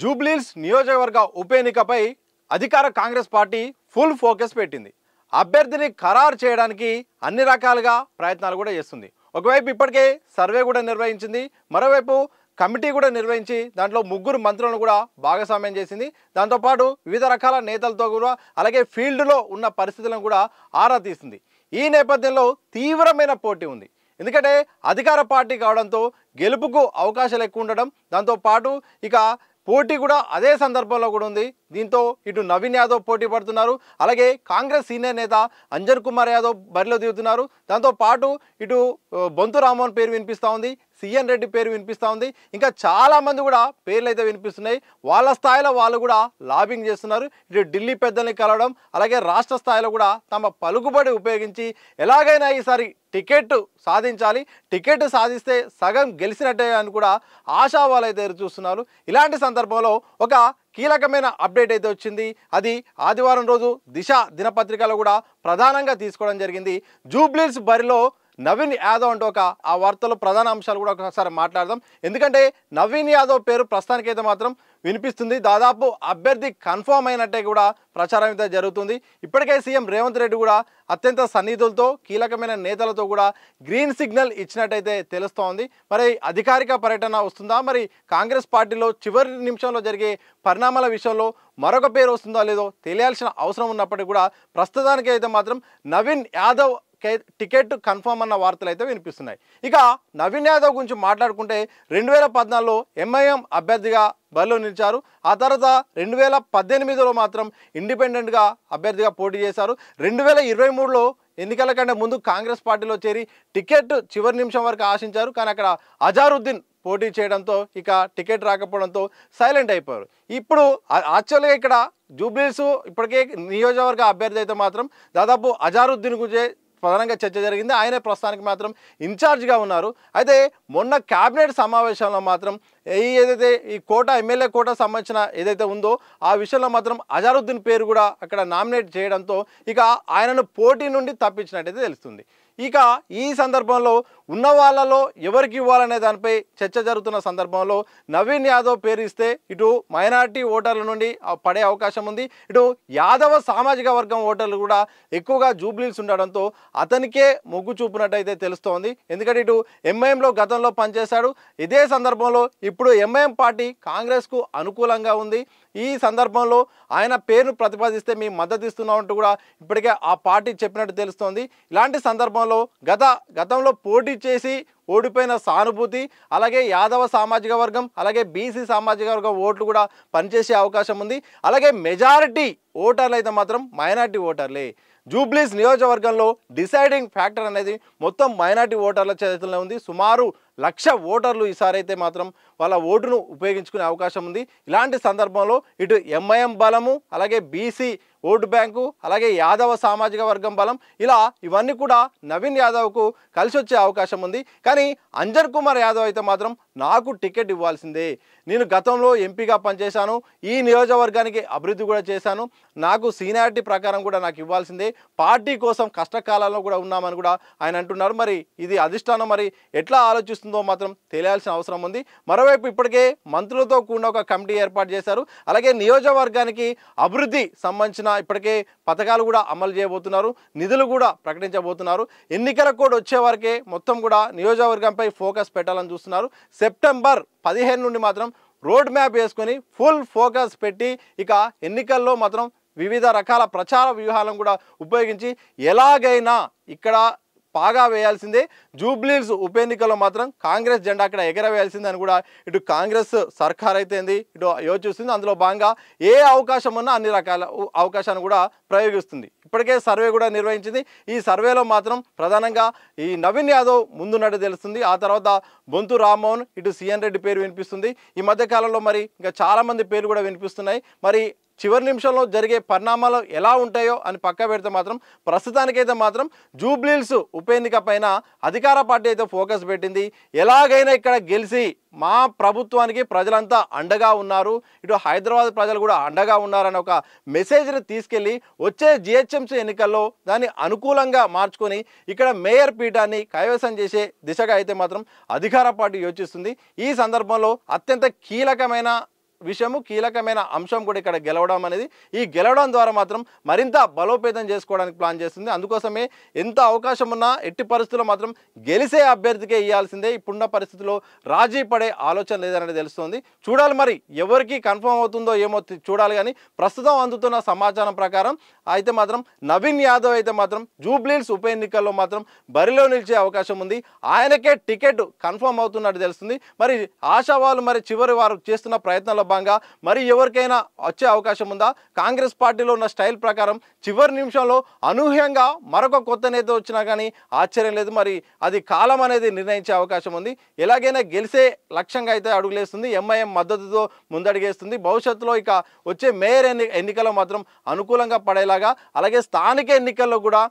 జూబ్లీహిల్స్ నియోజకవర్గ ఉప ఎన్నికపై అధికార కాంగ్రెస్ పార్టీ ఫుల్ ఫోకస్ పెట్టింది. అభ్యర్థిని ఖరారు చేయడానికి అన్ని రకాలుగా ప్రయత్నాలు కూడా చేస్తుంది. ఒకవైపు ఇప్పటికే సర్వే కూడా నిర్వహించింది, మరోవైపు కమిటీ కూడా నిర్వహించి దాంట్లో 3 మంత్రులను కూడా భాగస్వామ్యం చేసింది. దాంతోపాటు వివిధ రకాల నేతలతో కూడా అలాగే ఫీల్డ్లో ఉన్న పరిస్థితులను కూడా ఆరా తీసింది. ఈ నేపథ్యంలో తీవ్రమైన పోటీ ఉంది. ఎందుకంటే అధికార పార్టీ కావడంతో గెలుపుకు అవకాశాలు ఎక్కువ ఉండడం, దాంతోపాటు ఇక పోటీ కూడా అదే సందర్భంలో కూడా ఉంది. దీంతో ఇటు నవీన్ యాదవ్ పోటీ పడుతున్నారు, అలాగే కాంగ్రెస్ సీనియర్ నేత అంజన్ కుమార్ యాదవ్ బరిలో దిగుతున్నారు. దాంతోపాటు ఇటు బొంతు రామ్మోహన్ పేరు వినిపిస్తూ ఉంది, సిఎన్ రెడ్డి పేరు వినిపిస్తూ ఉంది, ఇంకా చాలామంది కూడా పేర్లు అయితే వినిపిస్తున్నాయి. వాళ్ళ స్థాయిలో వాళ్ళు కూడా లాబింగ్ చేస్తున్నారు. ఇటు ఢిల్లీ పెద్దల్ని కలవడం, అలాగే రాష్ట్ర స్థాయిలో కూడా తమ పలుకుబడి ఉపయోగించి ఎలాగైనా ఈసారి టికెట్ సాధించాలి, టికెట్ సాధిస్తే సగం గెలిచినట్టే అని కూడా ఆశావాళ్ళు అయితే చూస్తున్నారు. ఇలాంటి సందర్భంలో ఒక కీలకమైన అప్డేట్ అయితే వచ్చింది. అది ఆదివారం రోజు దిశ దినపత్రికలో కూడా ప్రధానంగా తీసుకోవడం జరిగింది. జూబ్లీహిల్స్ బరిలో నవీన్ యాదవ్ అంటూ ఆ వార్తలో ప్రధాన అంశాలు కూడా ఒకసారి మాట్లాడదాం. ఎందుకంటే నవీన్ యాదవ్ పేరు ప్రస్తుతానికైతే మాత్రం వినిపిస్తుంది. దాదాపు అభ్యర్థి కన్ఫర్మ్ అయినట్టే కూడా ప్రచారం అయితే జరుగుతుంది. ఇప్పటికే సీఎం రేవంత్ రెడ్డి కూడా అత్యంత సన్నిహితులతో కీలకమైన నేతలతో కూడా గ్రీన్ సిగ్నల్ ఇచ్చినట్టయితే తెలుస్తోంది. మరి అధికారిక పర్యటన వస్తుందా, మరి కాంగ్రెస్ పార్టీలో చివరి నిమిషంలో జరిగే పరిణామాల విషయంలో మరొక పేరు వస్తుందో లేదో తెలియాల్సిన అవసరం ఉన్నప్పటికీ కూడా ప్రస్తుతానికి అయితే మాత్రం నవీన్ యాదవ్ టికెట్ కన్ఫర్మ్ అన్న వార్తలు అయితే వినిపిస్తున్నాయి. ఇక నవీన్ యాదవ్ గురించి మాట్లాడుకుంటే 2014లో ఎంఐఎం అభ్యర్థిగా బరిలో నిలిచారు. ఆ తర్వాత 2018లో మాత్రం ఇండిపెండెంట్గా అభ్యర్థిగా పోటీ చేశారు. 2023లో ఎన్నికల కంటే ముందు కాంగ్రెస్ పార్టీలో చేరి టికెట్ చివరి నిమిషం వరకు ఆశించారు. కానీ అక్కడ అజారుద్దీన్ పోటీ చేయడంతో ఇక టికెట్ రాకపోవడంతో సైలెంట్ అయిపోయారు. ఇప్పుడు యాక్చువల్గా ఇక్కడ జూబ్లీహిల్స్ ఇప్పటికే నియోజకవర్గ అభ్యర్థి అయితే మాత్రం దాదాపు అజారుద్దీన్ గురించి ప్రధానంగా చర్చ జరిగింది. ఆయనే ప్రస్తుతానికి మాత్రం ఇన్ఛార్జ్గా ఉన్నారు. అయితే మొన్న క్యాబినెట్ సమావేశంలో మాత్రం ఏదైతే ఈ కోట ఎమ్మెల్యే కోట సంబంధించిన ఏదైతే ఉందో ఆ విషయంలో మాత్రం అజారుద్దీన్ పేరు కూడా అక్కడ నామినేట్ చేయడంతో ఇక ఆయనను పోటీ నుండి తప్పించినట్టయితే తెలుస్తుంది. ఇక ఈ సందర్భంలో ఉన్న వాళ్ళలో ఎవరికి ఇవ్వాలనే దానిపై చర్చ జరుగుతున్న సందర్భంలో నవీన్ యాదవ్ పేరు ఇస్తే ఇటు మైనారిటీ ఓటర్ల నుండి పడే అవకాశం ఉంది, ఇటు యాదవ సామాజిక వర్గం ఓటర్లు కూడా ఎక్కువగా జూబ్లీహిల్స్ ఉండడంతో అతనికే మొగ్గు చూపినట్టయితే తెలుస్తోంది. ఎందుకంటే ఇటు ఎంఐఎంలో గతంలో పనిచేశాడు. ఇదే సందర్భంలో ఇప్పుడు ఎంఐఎం పార్టీ కాంగ్రెస్కు అనుకూలంగా ఉంది. ఈ సందర్భంలో ఆయన పేరును ప్రతిపాదిస్తే మేము మద్దతు ఇస్తున్నామంటూ కూడా ఇప్పటికే ఆ పార్టీ చెప్పినట్టు తెలుస్తోంది. ఇలాంటి సందర్భంలో గతంలో పోటీ చేసి ఓడిపోయిన సానుభూతి, అలాగే యాదవ సామాజిక వర్గం, అలాగే బీసీ సామాజిక వర్గం ఓట్లు కూడా పనిచేసే అవకాశం ఉంది. అలాగే మెజారిటీ ఓటర్లు అయితే మాత్రం మైనారిటీ ఓటర్లే. జూబ్లీహిల్స్ నియోజకవర్గంలో డిసైడింగ్ ఫ్యాక్టర్ అనేది మొత్తం మైనారిటీ ఓటర్ల చేతుల్లో ఉంది. సుమారు 1,00,000 ఓటర్లు ఈసారి అయితే మాత్రం వాళ్ళ ఓటును ఉపయోగించుకునే అవకాశం ఉంది. ఇలాంటి సందర్భంలో ఇటు ఎంఐఎం బలము, అలాగే బీసీ ఓటు బ్యాంకు, అలాగే యాదవ సామాజిక వర్గం బలం, ఇలా ఇవన్నీ కూడా నవీన్ యాదవ్కు కలిసి వచ్చే అవకాశం ఉంది. కానీ అంజన్ కుమార్ యాదవ్ అయితే మాత్రం నాకు టికెట్ ఇవ్వాల్సిందే, నేను గతంలో ఎంపీగా పనిచేశాను, ఈ నియోజకవర్గానికి అభివృద్ధి కూడా చేశాను, నాకు సీనియారిటీ ప్రకారం కూడా నాకు ఇవ్వాల్సిందే, పార్టీ కోసం కష్టకాలంలో కూడా ఉన్నామని కూడా ఆయన అంటున్నారు. మరి ఇది అధిష్టానం మరి ఎట్లా ఆలోచిస్తుందో మాత్రం తెలియాల్సిన అవసరం ఉంది. మరోవైపు ఇప్పటికే మంత్రులతో కూడిన ఒక కమిటీ ఏర్పాటు చేశారు. అలాగే నియోజకవర్గానికి అభివృద్ధి సంబంధించిన ఇప్పటికే పథకాలు కూడా అమలు చేయబోతున్నారు, నిధులు కూడా ప్రకటించబోతున్నారు. ఎన్నికల కోడ్ వచ్చే వరకే మొత్తం కూడా నియోజకవర్గంపై ఫోకస్ పెట్టాలని చూస్తున్నారు. సెప్టెంబర్ 15 నుండి మాత్రం రోడ్ మ్యాప్ వేసుకొని ఫుల్ ఫోకస్ పెట్టి ఇక ఎన్నికల్లో మాత్రం వివిధ రకాల ప్రచార వ్యూహాలను కూడా ఉపయోగించి ఎలాగైనా ఇక్కడ పాగా వేయాల్సిందే. జూబ్లీహిల్స్ ఉప ఎన్నికల్లో మాత్రం కాంగ్రెస్ జెండా అక్కడ ఎగరవేయాల్సిందని కూడా ఇటు కాంగ్రెస్ సర్కార్ అయితేంది ఇటు యోచిస్తుంది. అందులో భాగంగా ఏ అవకాశం ఉన్నా అన్ని రకాల అవకాశాన్ని కూడా ప్రయోగిస్తుంది. ఇప్పటికే సర్వే కూడా నిర్వహించింది. ఈ సర్వేలో మాత్రం ప్రధానంగా ఈ నవీన్ యాదవ్ ముందున్నట్టు తెలుస్తుంది. ఆ తర్వాత బొంతు రామ్మోహన్, ఇటు సిఎన్ రెడ్డి పేరు వినిపిస్తుంది. ఈ మధ్యకాలంలో మరి ఇంకా చాలామంది పేర్లు కూడా వినిపిస్తున్నాయి. మరి చివరి నిమిషంలో జరిగే పరిణామాలు ఎలా ఉంటాయో అని పక్క పెడితే మాత్రం ప్రస్తుతానికైతే మాత్రం జూబ్లీహిల్స్ ఉప ఎన్నిక పైన అధికార పార్టీ అయితే ఫోకస్ పెట్టింది. ఎలాగైనా ఇక్కడ గెలిచి మా ప్రభుత్వానికి ప్రజలంతా అండగా ఉన్నారు, ఇటు హైదరాబాద్ ప్రజలు కూడా అండగా ఉన్నారని ఒక మెసేజ్ని తీసుకెళ్ళి వచ్చే జిహెచ్ఎంసీ ఎన్నికల్లో దాన్ని అనుకూలంగా మార్చుకొని ఇక్కడ మేయర్ పీఠాన్ని కైవసం చేసే దిశగా అయితే మాత్రం అధికార పార్టీ యోచిస్తుంది. ఈ సందర్భంలో అత్యంత కీలకమైన విషయము కీలకమైన అంశం కూడా ఇక్కడ గెలవడం అనేది, ఈ గెలవడం ద్వారా మాత్రం మరింత బలోపేతం చేసుకోవడానికి ప్లాన్ చేస్తుంది. అందుకోసమే ఎంత అవకాశం ఉన్నా ఎట్టి పరిస్థితుల్లో మాత్రం గెలిసే అభ్యర్థికే ఇవ్వాల్సిందే. ఇప్పుడున్న పరిస్థితుల్లో రాజీ పడే ఆలోచన లేదనేది తెలుస్తోంది. చూడాలి మరి ఎవరికి కన్ఫర్మ్ అవుతుందో ఏమో చూడాలి. కానీ ప్రస్తుతం అందుతున్న సమాచారం ప్రకారం అయితే మాత్రం నవీన్ యాదవ్ అయితే మాత్రం జూబ్లీహిల్స్ ఉప ఎన్నికల్లో మాత్రం బరిలో నిలిచే అవకాశం ఉంది. ఆయనకే టికెట్ కన్ఫర్మ్ అవుతున్నట్టు తెలుస్తుంది. మరి ఆశావాళ్ళు మరి చివరి వారు చేస్తున్న ప్రయత్నాల్లో భాగంగా మరి ఎవరికైనా వచ్చే అవకాశం ఉందా? కాంగ్రెస్ పార్టీలో ఉన్న స్టైల్ ప్రకారం చివరి నిమిషంలో అనూహ్యంగా మరొక కొత్త నేత వచ్చినా కానీ ఆశ్చర్యం లేదు. మరి అది కాలం అనేది నిర్ణయించే అవకాశం ఉంది. ఎలాగైనా గెలిసే లక్ష్యంగా అయితే అడుగులేస్తుంది. ఎంఐఎం మద్దతుతో ముందడిగేస్తుంది. భవిష్యత్తులో ఇక వచ్చే మేయర్ ఎన్నికల్లో మాత్రం అనుకూలంగా పడేలాగా, అలాగే స్థానిక ఎన్నికల్లో కూడా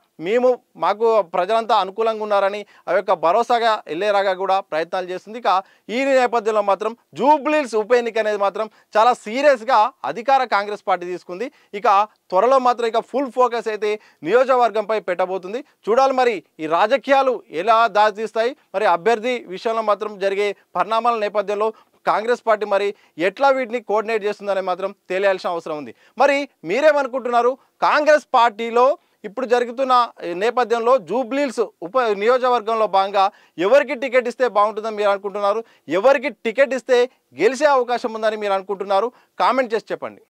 మాకు ప్రజలంతా అనుకూలంగా ఉన్నారని ఆ యొక్క భరోసాగా వెళ్ళేలాగా కూడా ప్రయత్నాలు చేస్తుంది. ఇక ఈ నేపథ్యంలో మాత్రం జూబ్లీహిల్స్ ఉప ఎన్నిక అనేది మాత్రం చాలా సీరియస్గా అధికార కాంగ్రెస్ పార్టీ తీసుకుంది. ఇక త్వరలో మాత్రం ఇక ఫుల్ ఫోకస్ అయితే నియోజకవర్గంపై పెట్టబోతుంది. చూడాలి మరి ఈ రాజకీయాలు ఎలా దారితీస్తాయి, మరి అభ్యర్థి విషయంలో మాత్రం జరిగే పరిణామాల నేపథ్యంలో కాంగ్రెస్ పార్టీ మరి ఎట్లా వీటిని కోఆర్డినేట్ చేస్తుందనే మాత్రం తెలియాల్సిన అవసరం ఉంది. మరి మీరేమనుకుంటున్నారు? కాంగ్రెస్ పార్టీలో ఇప్పుడు జరుగుతున్న నేపథ్యంలో జూబ్లీహిల్స్ ఉప నియోజకవర్గంలో భాగంగా ఎవరికి టికెట్ ఇస్తే బాగుంటుందని మీరు అనుకుంటున్నారు? ఎవరికి టికెట్ ఇస్తే గెలిచే అవకాశం ఉందని మీరు అనుకుంటున్నారు? కామెంట్ చేసి చెప్పండి.